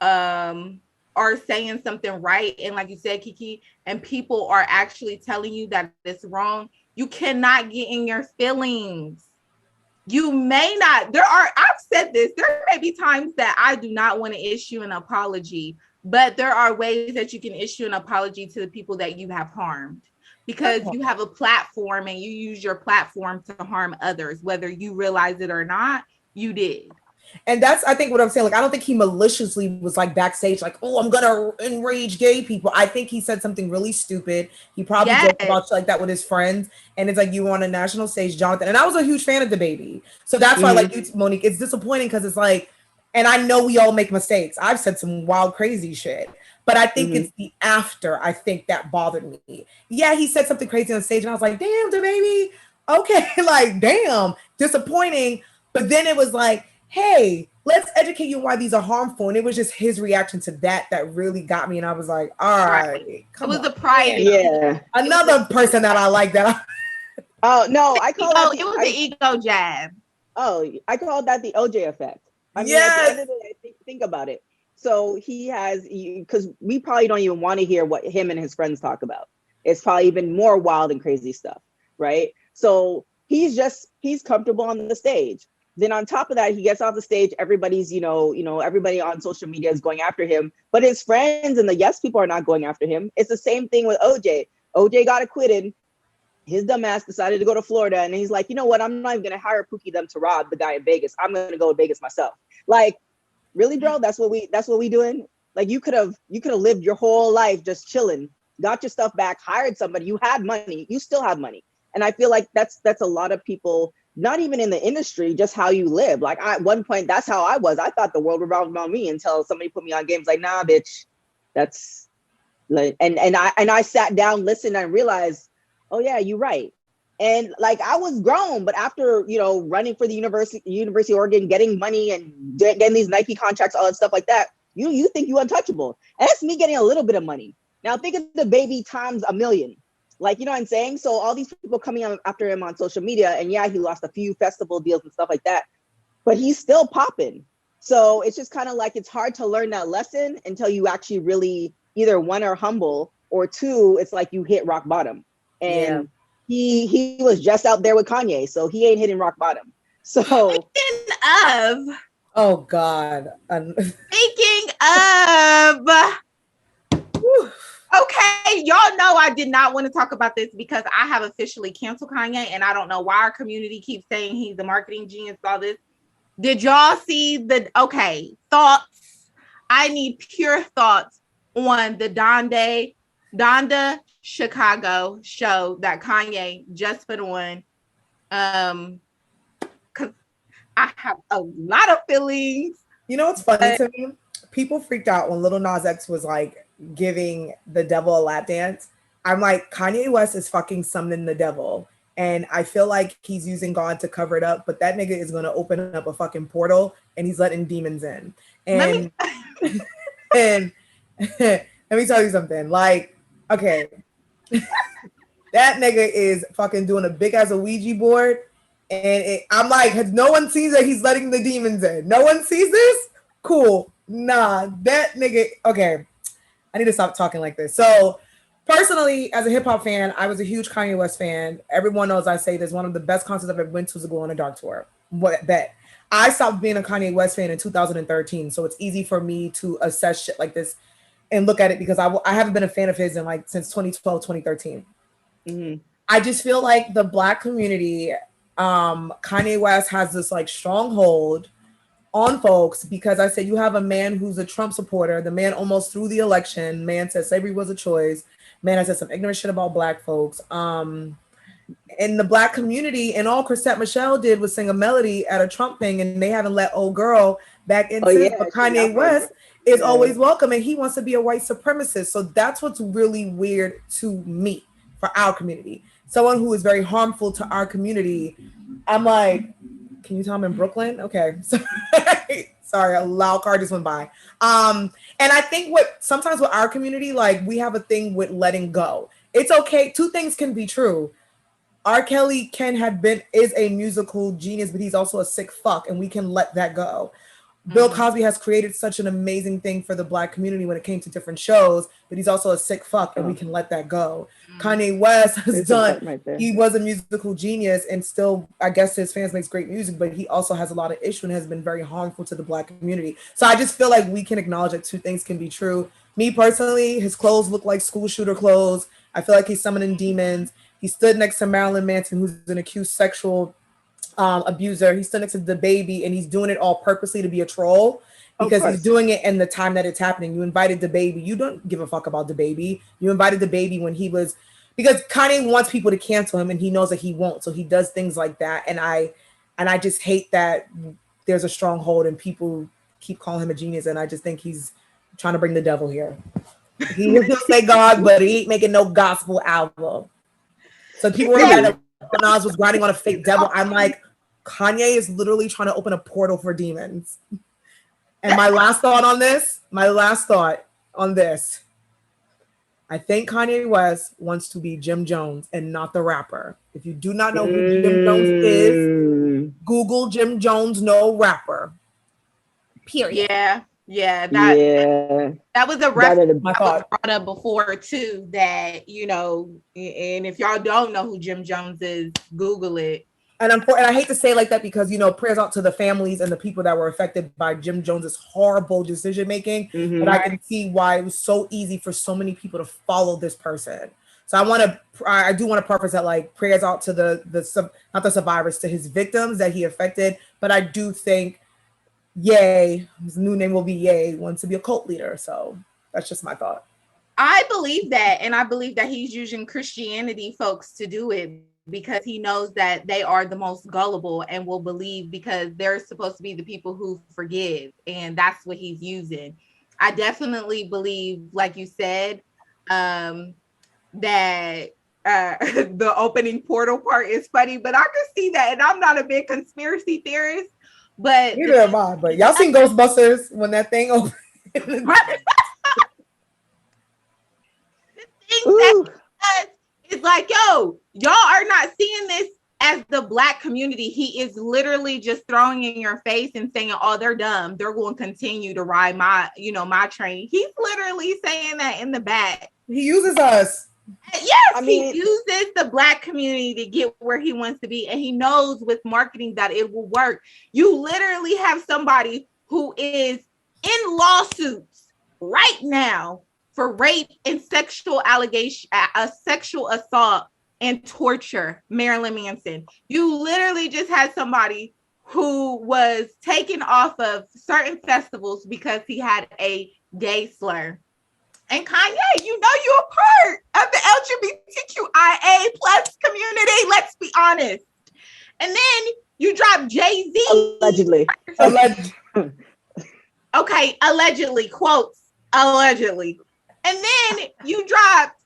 are saying something right, and like you said, Kiki, and people are actually telling you that it's wrong, you cannot get in your feelings. You may not, I've said this, there may be times that I do not want to issue an apology, but there are ways that you can issue an apology to the people that you have harmed. Because you have a platform and you use your platform to harm others, whether you realize it or not, you did. And that's, I think, what I'm saying. Like, I don't think he maliciously was like backstage, like, oh, I'm gonna enrage gay people. I think he said something really stupid. He probably joked about shit like that with his friends. And it's like, you were on a national stage, Jonathan. And I was a huge fan of the baby. So that's why, like you, Monique, it's disappointing because it's like, and I know we all make mistakes. I've said some wild, crazy shit. But I think it's the after, I think that bothered me. Yeah, he said something crazy on stage and I was like, damn, the baby. Okay, like, damn, disappointing. But then it was like, hey, let's educate you why these are harmful. And it was just his reaction to that really got me. And I was like, all right. It was the pride. Yeah. Another person that I like that. Oh, no, I call that it was the ego jab. Oh, I call that the OJ effect. I mean, at the end of the day, think about it. So he has, because we probably don't even want to hear what him and his friends talk about. It's probably even more wild and crazy stuff, right? So he's comfortable on the stage. Then on top of that, he gets off the stage. Everybody's, everybody on social media is going after him, but his friends and the yes people are not going after him. It's the same thing with OJ. OJ got acquitted. His dumb ass decided to go to Florida, and he's like, you know what? I'm not even gonna hire Pookie them to rob the guy in Vegas. I'm gonna go to Vegas myself. Like, really, bro? That's what we doing? Like, you could have lived your whole life just chilling, got your stuff back, hired somebody. You had money. You still have money. And I feel like that's a lot of people. Not even in the industry, just how you live. Like, at one point, that's how I was. I thought the world revolved around me until somebody put me on games. Like, nah, bitch, that's like, and I sat down, listened, and realized, oh yeah, you're right. And like, I was grown, but after running for the University of Oregon, getting money and getting these Nike contracts, all that stuff like that, you think you untouchable. And that's me getting a little bit of money. Now think of the baby times a million. Like, you know what I'm saying? So all these people coming after him on social media, and yeah, he lost a few festival deals and stuff like that, but he's still popping. So it's just kind of like, it's hard to learn that lesson until you actually really either one, are humble, or two, it's like you hit rock bottom. And he was just out there with Kanye, so he ain't hitting rock bottom. So speaking of, oh God. Speaking of, okay, y'all know I did not want to talk about this because I have officially canceled Kanye, and I don't know why our community keeps saying he's a marketing genius, all this. Did y'all see thoughts? I need pure thoughts on the Donda Chicago show that Kanye just put on. I have a lot of feelings. You know what's funny to me? People freaked out when Lil Nas X was like giving the devil a lap dance. I'm like, Kanye West is fucking summoning the devil. And I feel like he's using God to cover it up, but that nigga is going to open up a fucking portal and he's letting demons in. And, and let me tell you something. Like, okay, that nigga is fucking doing a big ass Ouija board. And I'm like, no one sees that he's letting the demons in. No one sees this? Cool. Nah, that nigga. Okay, I need to stop talking like this. So, personally, as a hip hop fan, I was a huge Kanye West fan. Everyone knows I say this. One of the best concerts I've ever been to is to go on a dark tour. What bet? I stopped being a Kanye West fan in 2013, so it's easy for me to assess shit like this and look at it because I haven't been a fan of his in like since 2012, 2013. Mm-hmm. I just feel like the Black community, Kanye West has this like stronghold on folks because I said you have a man who's a Trump supporter. The man almost threw the election. Man said slavery was a choice. Man, I said some ignorant shit about Black folks. In the Black community, and all Chrisette Michele did was sing a melody at a Trump thing, and they haven't let old girl back in. But Kanye West is always welcome, and he wants to be a white supremacist. So that's what's really weird to me for our community. Someone who is very harmful to our community. I'm like, can you tell I'm in Brooklyn? Okay. Sorry, a loud car just went by. And I think sometimes with our community, like we have a thing with letting go. It's okay. Two things can be true. R. Kelly is a musical genius, but he's also a sick fuck, and we can let that go. Bill Cosby has created such an amazing thing for the Black community when it came to different shows, but he's also a sick fuck, and we can let that go. Kanye West has done, he was a musical genius, and still, I guess his fans makes great music, but he also has a lot of issue and has been very harmful to the Black community. So I just feel like we can acknowledge that two things can be true. Me personally, his clothes look like school shooter clothes. I feel like he's summoning demons. He stood next to Marilyn Manson, who's an accused sexual abuser. He stood next to DaBaby, and he's doing it all purposely to be a troll because he's doing it in the time that it's happening. You invited DaBaby. You don't give a fuck about DaBaby. You invited DaBaby when he was, because Kanye wants people to cancel him, and he knows that he won't. So he does things like that. And I just hate that there's a stronghold and people keep calling him a genius. And I just think he's trying to bring the devil here. He will say God, but he ain't making no gospel album. So people were mad that Nas was grinding on a fake devil. I'm like, Kanye is literally trying to open a portal for demons. And my last thought on this, I think Kanye West wants to be Jim Jones and not the rapper. If you do not know who Jim Jones is, Google Jim Jones, no rapper. Period. Yeah, that was a reference that was brought up before too. That and if y'all don't know who Jim Jones is, Google it. And I hate to say it like that because prayers out to the families and the people that were affected by Jim Jones's horrible decision making. Mm-hmm. But I can see why it was so easy for so many people to follow this person. So I do want to preface that like prayers out to the not the survivors, to his victims that he affected. But I do think Ye, his new name will be Ye, wants to be a cult leader. So that's just my thought. I believe that. And I believe that he's using Christianity folks to do it because he knows that they are the most gullible and will believe because they're supposed to be the people who forgive. And that's what he's using. I definitely believe, like you said, that the opening portal part is funny, but I can see that. And I'm not a big conspiracy theorist. But neither am I. But y'all seen Ghostbusters when that thing opened? The thing that is like, yo, y'all are not seeing this as the Black community. He is literally just throwing in your face and saying, "Oh, they're dumb. They're going to continue to ride my train." He's literally saying that in the back. He uses us. Yes, he uses the Black community to get where he wants to be. And he knows with marketing that it will work. You literally have somebody who is in lawsuits right now for rape and sexual assault and torture, Marilyn Manson. You literally just had somebody who was taken off of certain festivals because he had a gay slur. And Kanye, you're a part of the LGBTQIA plus community. Let's be honest. And then You dropped Jay-Z. Allegedly. Okay, allegedly, quotes, allegedly. And then you dropped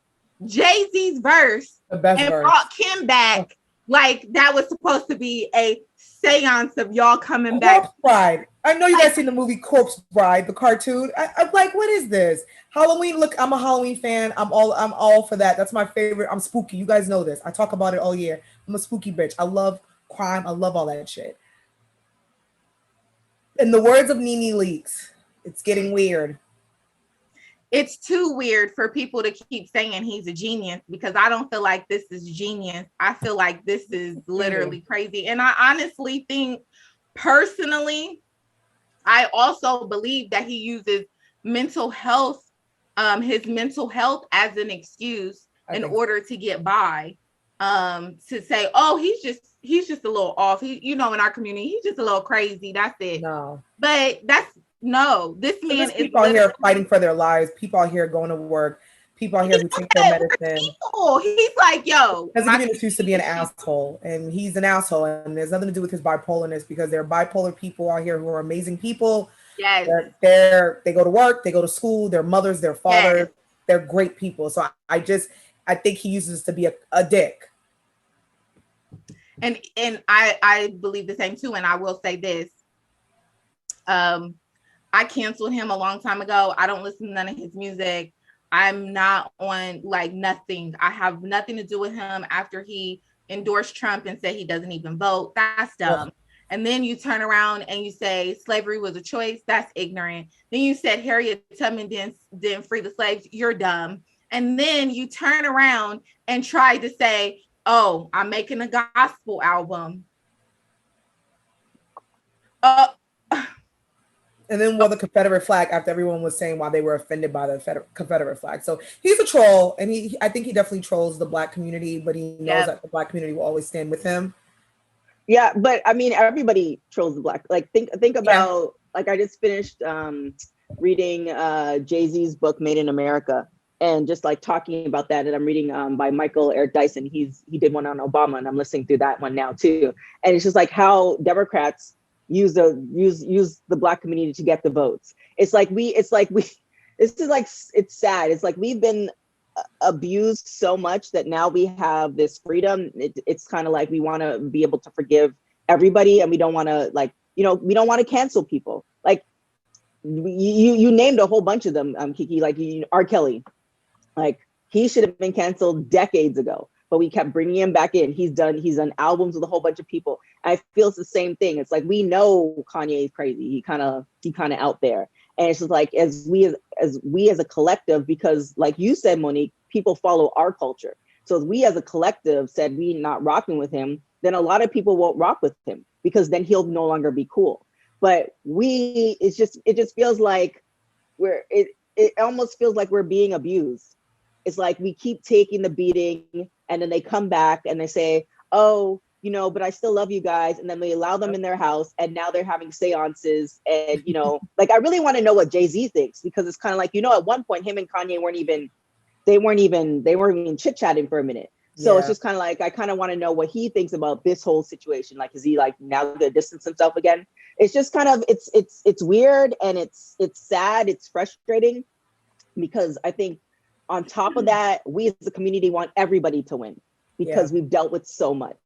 Jay-Z's verse and brought Kim back like that was supposed to be a seance of y'all coming back. Corpse Bride. I know you guys seen the movie Corpse Bride, the cartoon. I'm like, what is this? Halloween. Look, I'm a Halloween fan. I'm all for that. That's my favorite. I'm spooky. You guys know this. I talk about it all year. I'm a spooky bitch. I love crime. I love all that shit. In the words of Nene Leakes, it's getting weird. It's too weird for people to keep saying he's a genius because I don't feel like this is genius. I feel like this is literally crazy. And I honestly think, personally, I also believe that he uses mental health, his mental health as an excuse in order to get by. To say, oh, he's just a little off. He, in our community, he's just a little crazy. That's it. No. But this man is people out here fighting for their lives. People out here going to work. People out here who take their medicine. He's like, yo. Doesn't give an excuse to be an asshole. And he's an asshole. And there's nothing to do with his bipolarness because there are bipolar people out here who are amazing people. Yes. They go to work, they go to school, their mothers, their fathers, they're great people. So I think he uses to be a dick. And I believe the same too. And I will say this. I canceled him a long time ago. I don't listen to none of his music. I'm not on nothing. I have nothing to do with him after he endorsed Trump and said he doesn't even vote. That's dumb. And then you turn around and you say slavery was a choice. That's ignorant. Then you said Harriet Tubman didn't free the slaves. You're dumb. And then you turn around and try to say, oh, I'm making a gospel album. And then wore the Confederate flag after everyone was saying why they were offended by the Confederate flag. So he's a troll, and I think he definitely trolls the Black community, but he knows that the Black community will always stand with him. Yeah, but I mean, everybody trolls the Black. Think about I just finished reading Jay-Z's book Made in America, and just talking about that. And I'm reading by Michael Eric Dyson. He did one on Obama, and I'm listening through that one now too. And it's just how Democrats use the Black community to get the votes. It's sad. It's like we've been abused so much that now we have this freedom. It's kind of like we want to be able to forgive everybody, and we don't want to we don't want to cancel people. You named a whole bunch of them, Kiki, R. Kelly. He should have been canceled decades ago, but we kept bringing him back in. He's done albums with a whole bunch of people. I feel it's the same thing. It's we know Kanye is crazy. He kind of out there. And it's just as we as a collective, because like you said, Monique, people follow our culture. So as we as a collective said we not rocking with him, then a lot of people won't rock with him because then he'll no longer be cool. But it just feels like it almost feels like we're being abused. It's we keep taking the beating, and then they come back and they say, oh, but I still love you guys. And then they allow them in their house, and now they're having seances. And, I really want to know what Jay-Z thinks, because it's kind of at one point, him and Kanye weren't even chit-chatting for a minute. So it's just kind of I kind of want to know what he thinks about this whole situation. Is he now going to distance himself again? It's just kind of, it's weird, and it's sad. It's frustrating, because I think on top of that, we as a community want everybody to win, because we've dealt with so much.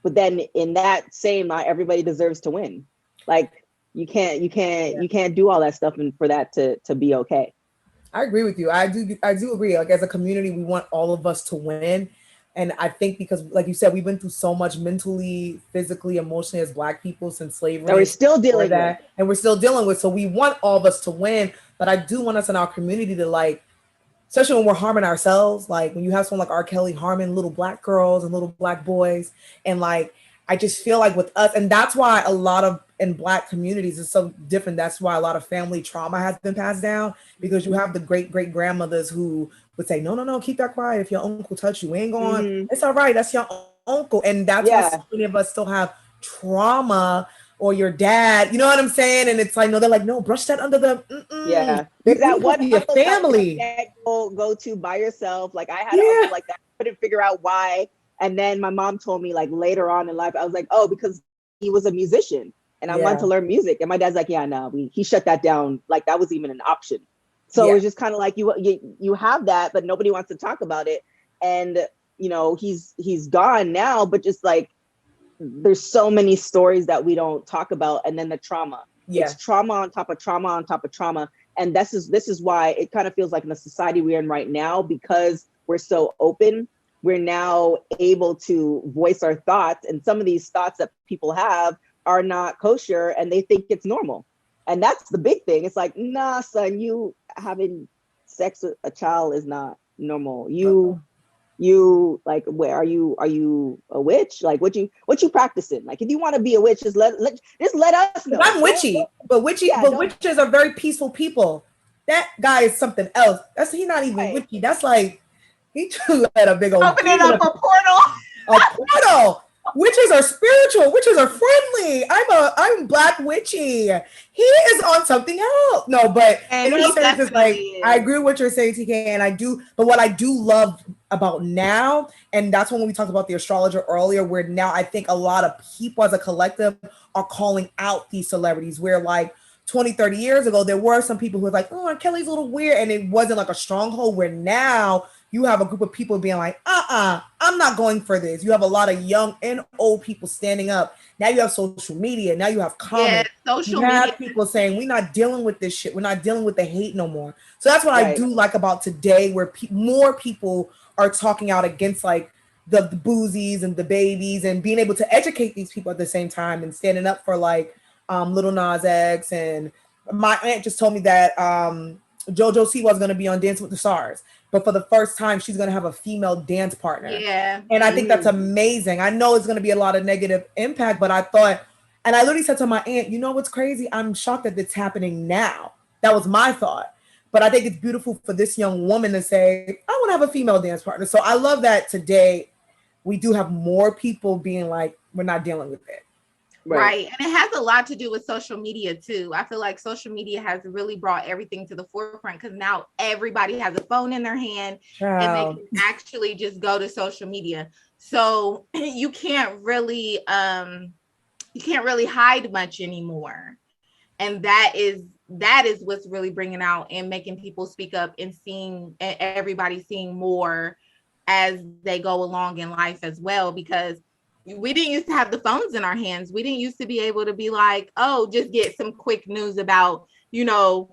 But then in that same, not everybody deserves to win. You can't do all that stuff and for that to be okay. I agree with you. I do agree. As a community, we want all of us to win. And I think because, like you said, we've been through so much mentally, physically, emotionally as Black people since slavery. And we're still dealing with that. And we're still dealing with. So we want all of us to win. But I do want us in our community to especially when we're harming ourselves, when you have someone like R. Kelly harming little Black girls and little Black boys. And I just feel with us, and that's why a lot of in Black communities is so different. That's why a lot of family trauma has been passed down, because you have the great grandmothers who would say, no, keep that quiet. If your uncle touched you, we ain't going, it's all right. That's your uncle. And that's why so many of us still have trauma, or your dad, you know what I'm saying? And it's no, they're no, brush that under the, There's that one your family go to by yourself. I had an uncle like that. I couldn't figure out why. And then my mom told me later on in life, I was oh, because he was a musician and I wanted to learn music. And my dad's like, yeah, no, he shut that down. Like that was even an option. So it was just kind of like you have that, but nobody wants to talk about it. And, you know, he's gone now, but just like, there's so many stories that we don't talk about. And then the trauma, it's trauma on top of trauma on top of trauma. And this is why it kind of feels like in the society we're in right now, because we're so open, we're now able to voice our thoughts. And some of these thoughts that people have are not kosher and they think it's normal. And that's the big thing. It's like, nah, son, you having sex with a child is not normal. You like, where are you a witch? Like what you practicing? Like if you want to be a witch, just let us know. I'm witchy, but witches are very peaceful people. That guy is something else. He's not even witchy. That's like he just let a big old opening up a portal. A portal. Witches are spiritual. Witches are friendly. I'm black witchy. He is on something else. No, but in all seriousness, like I agree with what you're saying, TK, and I do. But what I do love about now, and that's when we talked about the astrologer earlier, where now I think a lot of people as a collective are calling out these celebrities. Where like 20, 30 years ago, there were some people who were like, oh, Kelly's a little weird, and it wasn't like a stronghold. Where now you have a group of people being like, I'm not going for this. You have a lot of young and old people standing up. Now you have social media. Now you have comments. You have people saying, we're not dealing with this shit. We're not dealing with the hate no more. So that's what I do like about today, where more people are talking out against like the boozies and the babies and being able to educate these people at the same time and standing up for like Lil Nas X. And my aunt just told me that JoJo Siwa was going to be on Dance with the Stars. But for the first time, she's going to have a female dance partner. Yeah. And I think that's amazing. I know it's going to be a lot of negative impact, but I thought, and I literally said to my aunt, you know what's crazy? I'm shocked that it's happening now. That was my thought. But I think it's beautiful for this young woman to say, I want to have a female dance partner. So I love that today we do have more people being like, we're not dealing with it. Right. And it has a lot to do with social media too. I feel like social media has really brought everything to the forefront because now everybody has a phone in their hand and they can actually just go to social media. So you can't really hide much anymore. And that is what's really bringing out and making people speak up and everybody seeing more as they go along in life as well, because we didn't used to have the phones in our hands. We didn't used to be able to be like, oh, just get some quick news about, 5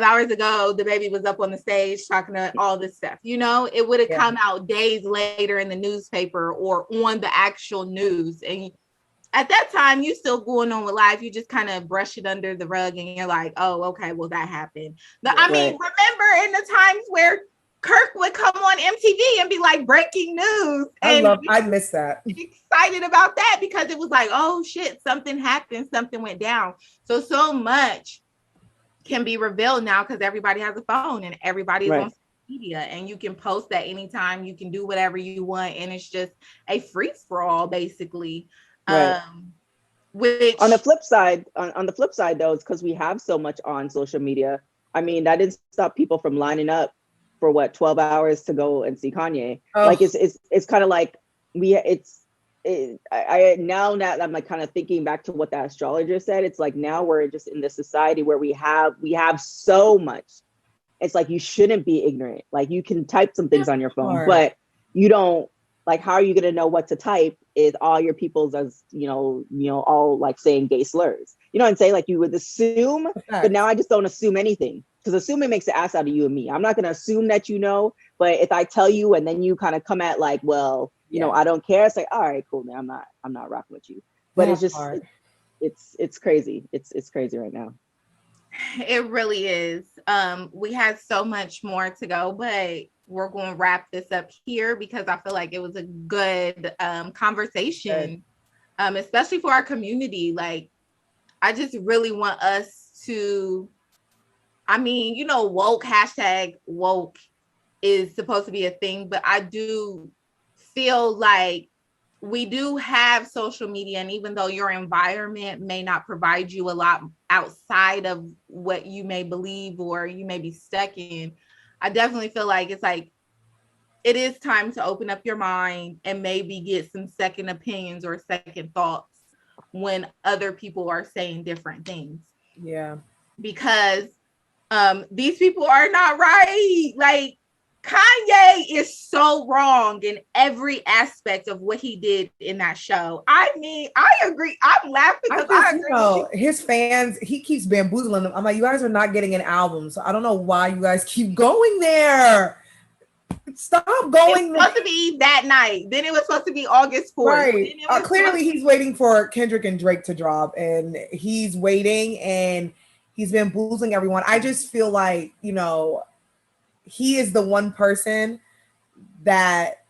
hours ago, the baby was up on the stage talking to all this stuff. It would have come out days later in the newspaper or on the actual news. And at that time, you still going on with life. You just kind of brush it under the rug and you're like, oh, okay, well, that happened. Remember in the times where Kirk would come on MTV and be like breaking news. I miss that. Excited about that because it was like, oh shit, something happened, something went down. So much can be revealed now because everybody has a phone and everybody is on social media and you can post at any time. You can do whatever you want. And it's just a free for all basically. Right. Which on the flip side though, it's because we have so much on social media. I mean, that didn't stop people from lining up for 12 hours to go and see Kanye. Like it's kind of like now that I'm like kind of thinking back to what that astrologer said, it's like now we're just in this society where we have so much. It's like you shouldn't be ignorant. Like you can type some things on your phone, but you don't, like, how are you gonna know what to type if all your people's as all like saying gay slurs? You know what I'm saying? Like you would assume, but now I just don't assume anything. Because assuming makes the ass out of you and me. I'm not going to assume that but if I tell you and then you kind of come at like, well, I don't care. It's like, all right, cool, man. I'm not rocking with you. But it's just, it's crazy. It's crazy right now. It really is. We had so much more to go, but we're going to wrap this up here because I feel like it was a good conversation, especially for our community. Like, I just really want us to, woke, #woke is supposed to be a thing, but I do feel like we do have social media. And even though your environment may not provide you a lot outside of what you may believe or you may be stuck in, I definitely feel like it's like, it is time to open up your mind and maybe get some second opinions or second thoughts when other people are saying different things. Yeah. Because these people are not right. Like, Kanye is so wrong in every aspect of what he did in that show. I mean, I agree. I'm laughing because I agree. You know, his fans, he keeps bamboozling them. I'm like, you guys are not getting an album, so I don't know why you guys keep going there. Stop going. It was supposed to be that night. Then it was supposed to be August 4th. Right. Clearly, he's waiting for Kendrick and Drake to drop, and he's waiting, and he's bamboozling everyone. I just feel like, you know, he is the one person that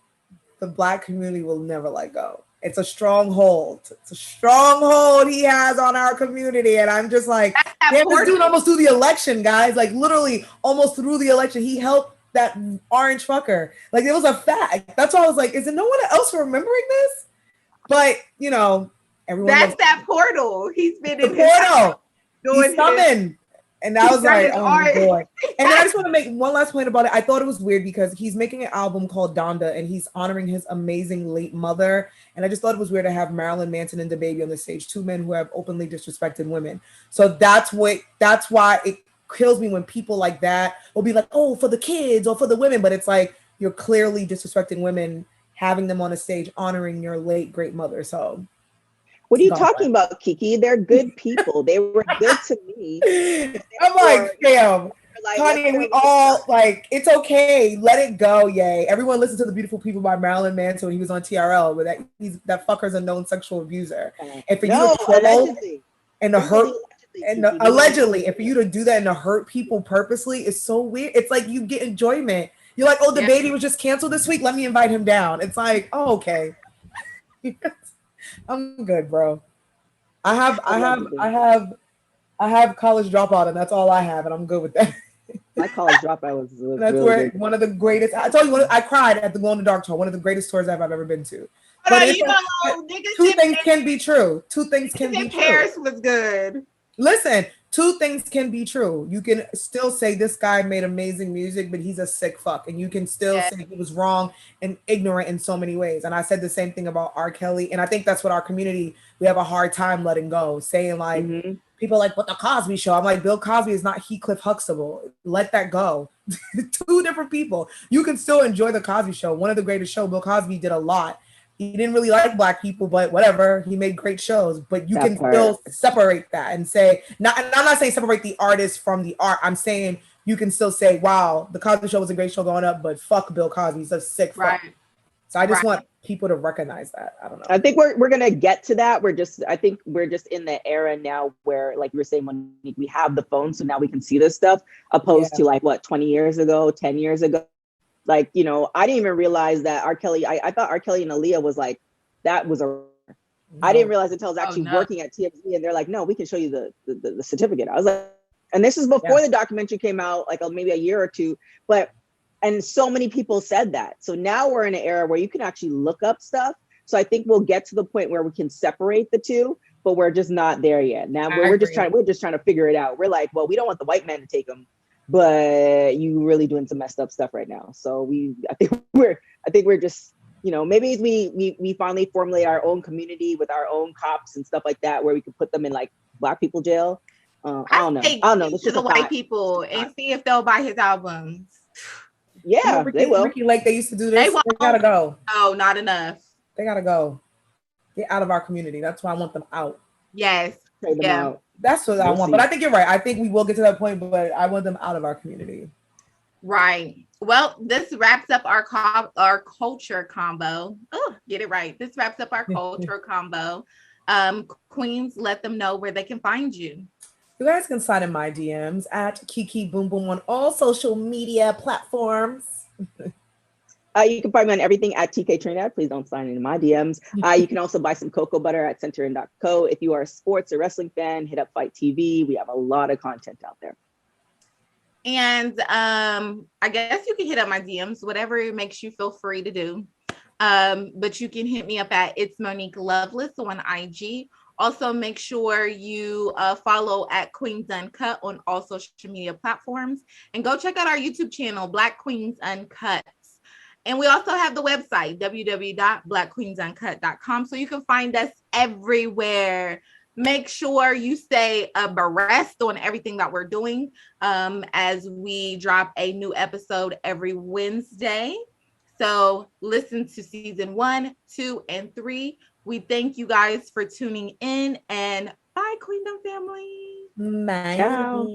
the Black community will never let go. It's a stronghold. It's a stronghold he has on our community. And I'm just like, damn, this dude almost threw the election, guys. Like, literally almost through the election. He helped that orange fucker. Like, it was a fact. That's why I was like, is it no one else remembering this? But, you know, everyone. That's that portal. He's been in the portal. He's summoned. And I was like, oh my boy. And then I just want to make one last point about it. I thought it was weird because he's making an album called Donda and he's honoring his amazing late mother. And I just thought it was weird to have Marilyn Manson and DaBaby on the stage, two men who have openly disrespected women. So that's why it kills me when people like that will be like, oh, for the kids or for the women. But it's like, you're clearly disrespecting women, having them on a stage, honoring your late great mother. So what are you talking about, Kiki? They're good people. They were good to me. I'm like, damn. Like, Kanye, we all like, it's okay. Let it go, yay. Everyone listen to The Beautiful People by Marilyn Manson when he was on TRL, where that fucker's a known sexual abuser. And for you to troll and to hurt, allegedly, and for you to do that and to hurt people purposely is so weird. It's like you get enjoyment. You're like, oh, the baby was just canceled this week. Let me invite him down. It's like, oh, okay. I'm good, bro. I have College Dropout, and that's all I have, and I'm good with that. My College Dropout was that's really where good. One of the greatest. I told you, I cried at the Glow in the Dark tour. One of the greatest tours I've ever been to. But two things can be true. Two things can be true. Paris was good. Listen, two things can be true. You can still say this guy made amazing music, but he's a sick fuck. And you can still say he was wrong and ignorant in so many ways. And I said the same thing about R. Kelly. And I think that's what our community, we have a hard time letting go. Saying like, people are like, what the Cosby Show? I'm like, Bill Cosby is not Heathcliff Huxtable. Let that go. Two different people. You can still enjoy the Cosby Show. One of the greatest shows. Bill Cosby did a lot. He didn't really like Black people, but whatever. He made great shows. But you can still separate that and say, and I'm not saying separate the artist from the art. I'm saying you can still say, wow, the Cosby Show was a great show growing up, but fuck Bill Cosby. He's a sick fuck. So I just want people to recognize that. I don't know. I think we're gonna get to that. I think we're just in the era now where, like you were saying, Monique, we have the phone, so now we can see this stuff, opposed to like 20 years ago, 10 years ago. Like, you know, I didn't even realize that R. Kelly, I thought R. Kelly and Aaliyah was like, that was I didn't realize until I was actually working at TMZ and they're like, no, we can show you the certificate. I was like, and this is before the documentary came out, like maybe a year or two, and so many people said that. So now we're in an era where you can actually look up stuff. So I think we'll get to the point where we can separate the two, but we're just not there yet. Now we're just trying to figure it out. We're like, well, we don't want the white man to take them, but you really doing some messed up stuff right now. So I think we're just, you know, maybe we finally formulate our own community with our own cops and stuff like that, where we could put them in like Black people jail. I don't know. To the white people and see if they'll buy his albums. Yeah, they will. Ricky Lake, they used to do this. They gotta go. Oh, not enough. They gotta go. Get out of our community. That's why I want them out. Yes. Out. That's what I want. But I think you're right. I think we will get to that point, but I want them out of our community. Right. Well, this wraps up our culture combo. Oh, get it right. This wraps up our culture combo. Queens, let them know where they can find you. You guys can slide in my DMs at Kiki Boom Boom on all social media platforms. You can find me on everything at TK Trinidad. Please don't sign into my DMs. You can also buy some cocoa butter at centerin.co. If you are a sports or wrestling fan, hit up Fight TV. We have a lot of content out there. And I guess you can hit up my DMs, whatever makes you feel free to do. But you can hit me up at It's Monique Loveless on IG. Also, make sure you follow at Queens Uncut on all social media platforms. And go check out our YouTube channel, Black Queens Uncut. And we also have the website, www.blackqueensuncut.com. So you can find us everywhere. Make sure you stay abreast on everything that we're doing as we drop a new episode every Wednesday. So listen to season 1, 2, and 3. We thank you guys for tuning in, and bye, Queendom family. Bye. Ciao.